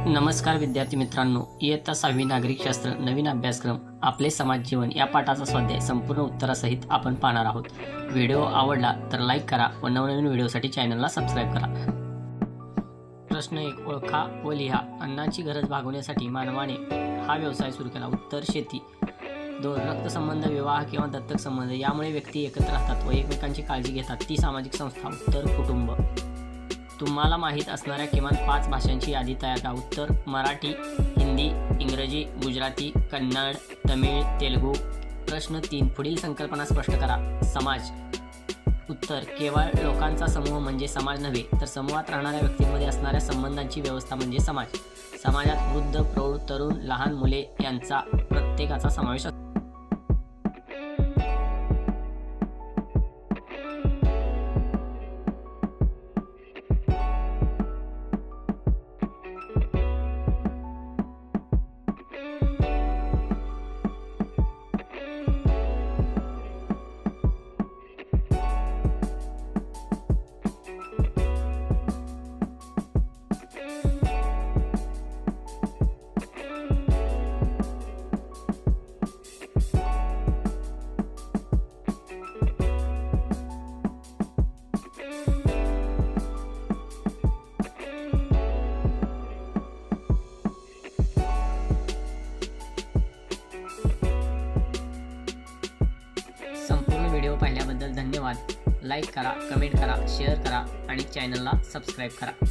नमस्कार विद्यार्थी मित्रांनो, इयत्ता 6वी नागरिकशास्त्र नवीन अभ्यासक्रम आपले समाज जीवन या पाठाचा स्वाध्याय संपूर्ण उत्तरासहित आपण पाहणार आहोत। व्हिडिओ आवडला तर लाईक करा व नवनवीन व्हिडिओसाठी चॅनलला सबस्क्राईब करा। प्रश्न 1, ओळखा व लिहा। अन्नाची गरज भागवण्यासाठी मानवाने हा व्यवसाय सुरू केला। उत्तर शेती। 2, रक्तसंबंध, विवाह किंवा दत्तक संबंध यामुळे व्यक्ती एकत्र राहतात व एकमेकांची काळजी घेतात ती सामाजिक संस्था। उत्तर कुटुंब। तुम्हाला माहीत असणाऱ्या किमान 5 भाषांची यादी तयार करा। उत्तर मराठी, हिंदी, इंग्रजी, गुजराती, कन्नड, तमिळ, तेलुगू। प्रश्न 3, पुढील संकल्पना स्पष्ट करा। समाज। उत्तर केवळ लोकांचा समूह म्हणजे समाज नव्हे, तर समूहात राहणाऱ्या व्यक्तींमध्ये असणाऱ्या संबंधांची व्यवस्था म्हणजे समाज। समाजात वृद्ध, प्रौढ, तरुण, लहान मुले यांचा प्रत्येकाचा समावेश असतो। संपूर्ण व्हिडिओ पाहिल्याबद्दल धन्यवाद। लाईक करा, कमेंट करा, शेअर करा आणि चॅनलला सबस्क्राईब करा।